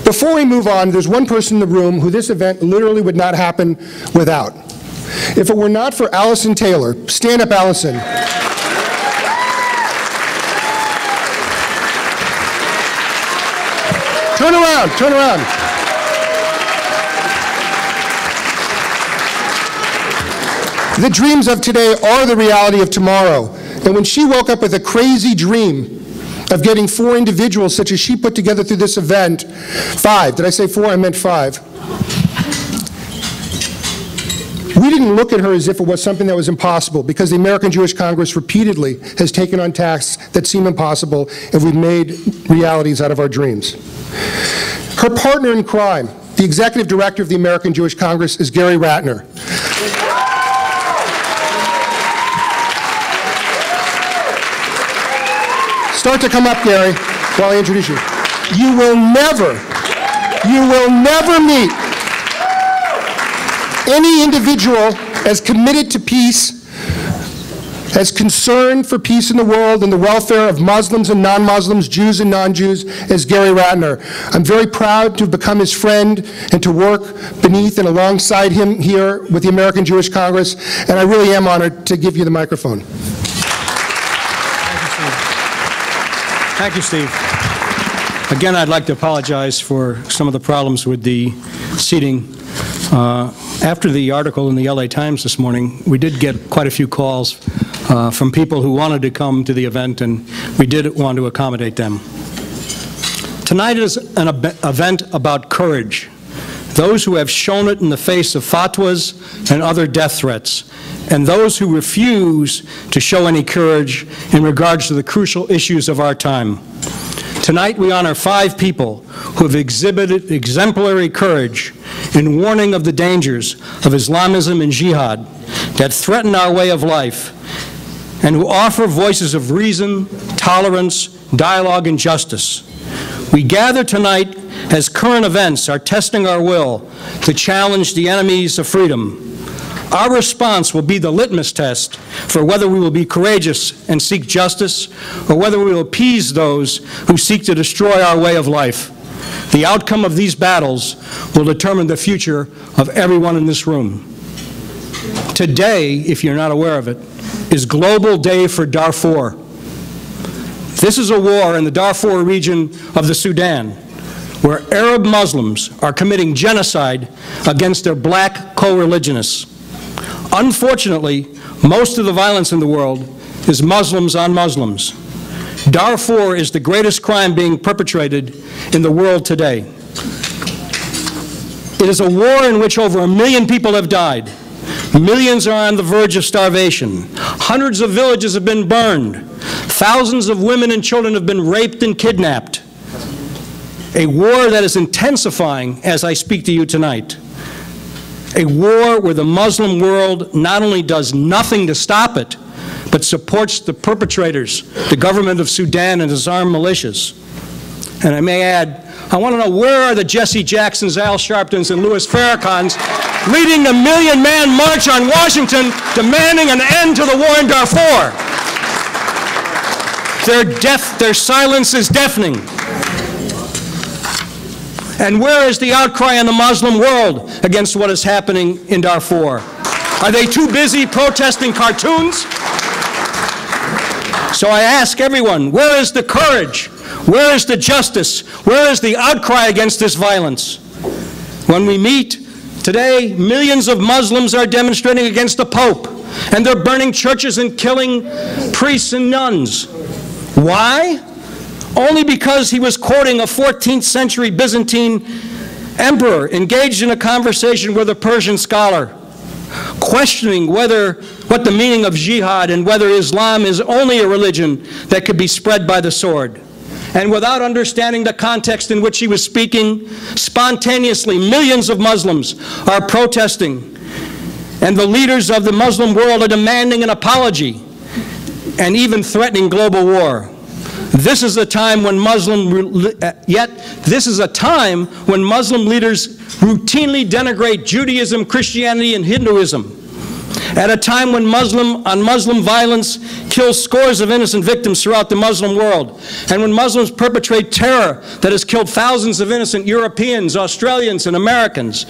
Before we move on, there's one person in the room who this event literally would not happen without. If it were not for Allyson Taylor, stand up, Allyson. Turn around, turn around. The dreams of today are the reality of tomorrow. And when she woke up with a crazy dream of getting 4 individuals such as she put together through this event, 5, did I say 4? I meant 5. We didn't look at her as if it was something that was impossible, because the American Jewish Congress repeatedly has taken on tasks that seem impossible, and we've made realities out of our dreams. Her partner in crime, the executive director of the American Jewish Congress, is Gary Ratner. Start to come up, Gary, while I introduce you. You will never meet any individual as committed to peace, as concerned for peace in the world and the welfare of Muslims and non-Muslims, Jews and non-Jews, as Gary Ratner. I'm very proud to have become his friend and to work beneath and alongside him here with the American Jewish Congress, and I really am honored to give you the microphone. Thank you, Steve. Again, I'd like to apologize for some of the problems with the seating. After the article in the LA Times this morning, we did get quite a few calls from people who wanted to come to the event, and we did want to accommodate them. Tonight is an event about courage. Those who have shown it in the face of fatwas and other death threats, and those who refuse to show any courage in regards to the crucial issues of our time. Tonight we honor 5 people who have exhibited exemplary courage in warning of the dangers of Islamism and jihad that threaten our way of life, and who offer voices of reason, tolerance, dialogue, and justice. We gather tonight as current events are testing our will to challenge the enemies of freedom. Our response will be the litmus test for whether we will be courageous and seek justice, or whether we will appease those who seek to destroy our way of life. The outcome of these battles will determine the future of everyone in this room. Today, if you're not aware of it, is Global Day for Darfur. This is a war in the Darfur region of the Sudan, where Arab Muslims are committing genocide against their black co-religionists. Unfortunately, most of the violence in the world is Muslims on Muslims. Darfur is the greatest crime being perpetrated in the world today. It is a war in which over 1 million people have died. Millions are on the verge of starvation. Hundreds of villages have been burned. Thousands of women and children have been raped and kidnapped. A war that is intensifying as I speak to you tonight. A war where the Muslim world not only does nothing to stop it, but supports the perpetrators, the government of Sudan and its armed militias. And I may add, I want to know, where are the Jesse Jacksons, Al Sharptons, and Louis Farrakhan's leading the million-man march on Washington demanding an end to the war in Darfur? Their silence is deafening. And where is the outcry in the Muslim world against what is happening in Darfur? Are they too busy protesting cartoons? So I ask everyone, where is the courage? Where is the justice? Where is the outcry against this violence? When we meet today, millions of Muslims are demonstrating against the Pope, and they're burning churches and killing priests and nuns. Why? Only because he was quoting a 14th century Byzantine emperor engaged in a conversation with a Persian scholar, questioning what the meaning of jihad and whether Islam is only a religion that could be spread by the sword. And without understanding the context in which he was speaking, spontaneously millions of Muslims are protesting, and the leaders of the Muslim world are demanding an apology and even threatening global war. This is a time when Muslim leaders routinely denigrate Judaism, Christianity, and Hinduism. At a time when Muslim violence kills scores of innocent victims throughout the Muslim world, and when Muslims perpetrate terror that has killed thousands of innocent Europeans, Australians, and Americans,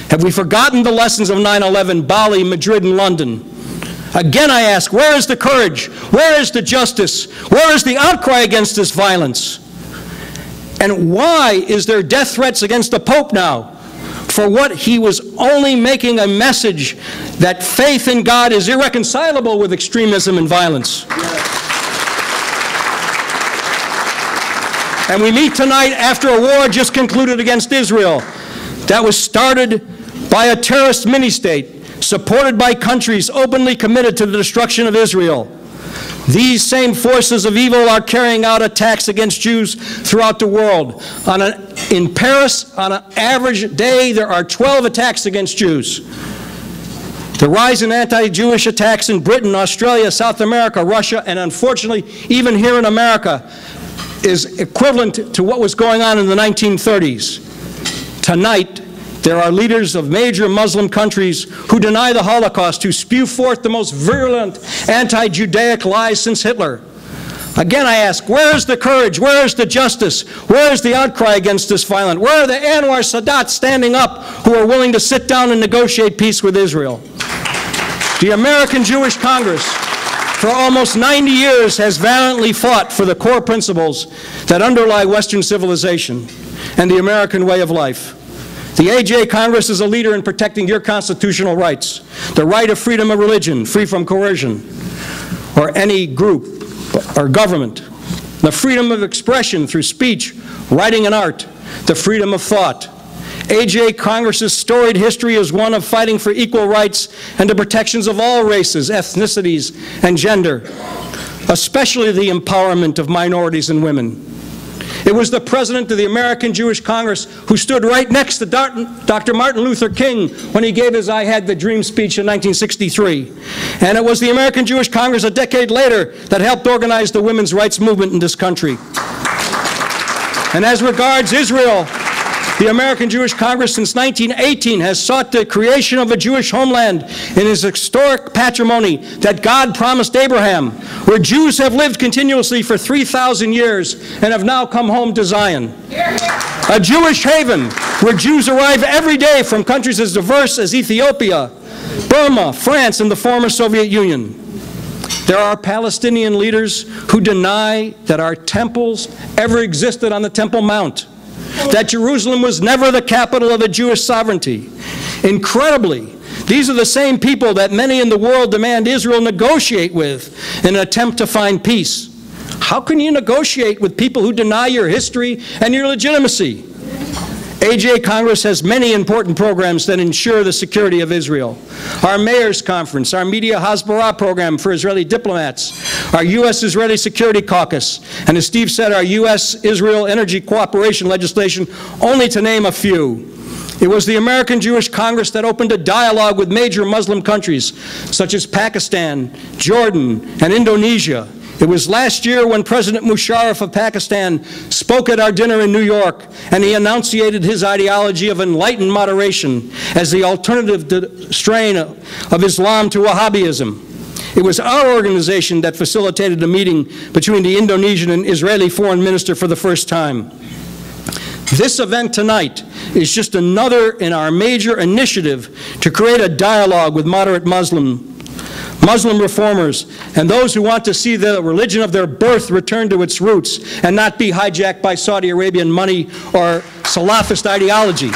have we forgotten the lessons of 9/11, Bali, Madrid, and London? Again, I ask, where is the courage? Where is the justice? Where is the outcry against this violence? And why is there death threats against the Pope now for what he was only making a message that faith in God is irreconcilable with extremism and violence? And we meet tonight after a war just concluded against Israel that was started by a terrorist mini-state supported by countries openly committed to the destruction of Israel. These same forces of evil are carrying out attacks against Jews throughout the world. In Paris, on an average day, there are 12 attacks against Jews. The rise in anti-Jewish attacks in Britain, Australia, South America, Russia, and unfortunately, even here in America, is equivalent to what was going on in the 1930s. Tonight, there are leaders of major Muslim countries who deny the Holocaust, who spew forth the most virulent anti-Judaic lies since Hitler. Again, I ask, where is the courage? Where is the justice? Where is the outcry against this violence? Where are the Anwar Sadat standing up who are willing to sit down and negotiate peace with Israel? The American Jewish Congress, for almost 90 years, has valiantly fought for the core principles that underlie Western civilization and the American way of life. The AJ Congress is a leader in protecting your constitutional rights, the right of freedom of religion, free from coercion, or any group or government, the freedom of expression through speech, writing, and art, the freedom of thought. AJ Congress's storied history is one of fighting for equal rights and the protections of all races, ethnicities, and gender, especially the empowerment of minorities and women. It was the president of the American Jewish Congress who stood right next to Dr. Martin Luther King when he gave his I Had the Dream speech in 1963. And it was the American Jewish Congress a decade later that helped organize the women's rights movement in this country. And as regards Israel, the American Jewish Congress since 1918 has sought the creation of a Jewish homeland in his historic patrimony that God promised Abraham, where Jews have lived continuously for 3,000 years and have now come home to Zion. A Jewish haven where Jews arrive every day from countries as diverse as Ethiopia, Burma, France, and the former Soviet Union. There are Palestinian leaders who deny that our temples ever existed on the Temple Mount, that Jerusalem was never the capital of a Jewish sovereignty. Incredibly, these are the same people that many in the world demand Israel negotiate with in an attempt to find peace. How can you negotiate with people who deny your history and your legitimacy? AJ Congress has many important programs that ensure the security of Israel. Our Mayor's Conference, our Media Hasbara program for Israeli diplomats, our U.S.-Israeli Security Caucus, and as Steve said, our U.S.-Israel Energy Cooperation legislation, only to name a few. It was the American Jewish Congress that opened a dialogue with major Muslim countries, such as Pakistan, Jordan, and Indonesia. It was last year when President Musharraf of Pakistan spoke at our dinner in New York, and he enunciated his ideology of enlightened moderation as the alternative to strain of Islam to Wahhabism. It was our organization that facilitated a meeting between the Indonesian and Israeli foreign minister for the first time. This event tonight is just another in our major initiative to create a dialogue with moderate Muslim reformers and those who want to see the religion of their birth return to its roots and not be hijacked by Saudi Arabian money or Salafist ideology.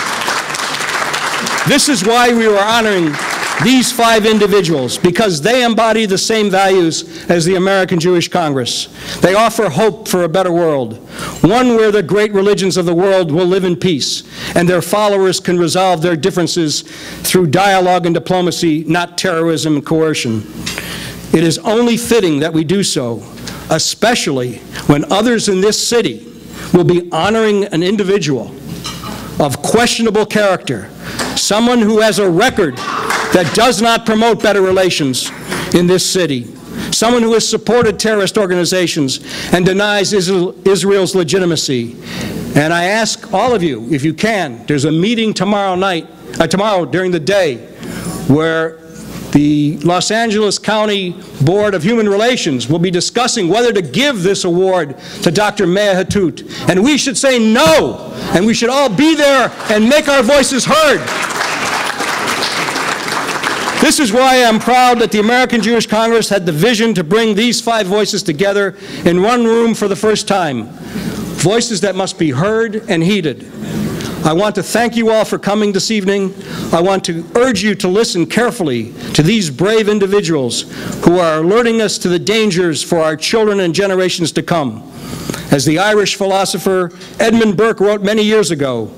This is why we are honoring these 5 individuals, because they embody the same values as the American Jewish Congress. They offer hope for a better world, one where the great religions of the world will live in peace, and their followers can resolve their differences through dialogue and diplomacy, not terrorism and coercion. It is only fitting that we do so, especially when others in this city will be honoring an individual of questionable character, someone who has a record that does not promote better relations in this city, someone who has supported terrorist organizations and denies Israel's legitimacy. And I ask all of you, if you can, there's a meeting tomorrow during the day where The Los Angeles County Board of Human Relations will be discussing whether to give this award to Dr. Mea Hatut. And we should say no, and we should all be there and make our voices heard. This is why I'm proud that the American Jewish Congress had the vision to bring these 5 voices together in one room for the first time. Voices that must be heard and heeded. I want to thank you all for coming this evening. I want to urge you to listen carefully to these brave individuals who are alerting us to the dangers for our children and generations to come. As the Irish philosopher Edmund Burke wrote many years ago,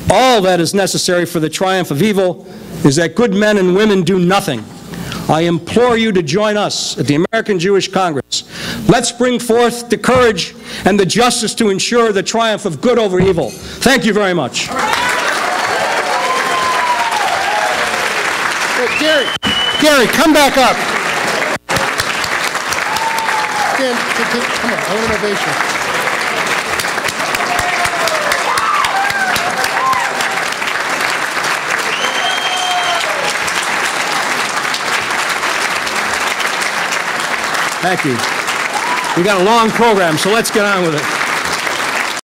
all that is necessary for the triumph of evil is that good men and women do nothing. I implore you to join us at the American Jewish Congress. Let's bring forth the courage and the justice to ensure the triumph of good over evil. Thank you very much. Hey, Gary, come back up. Dan, come on, I want an ovation. Thank you. We got a long program, so let's get on with it.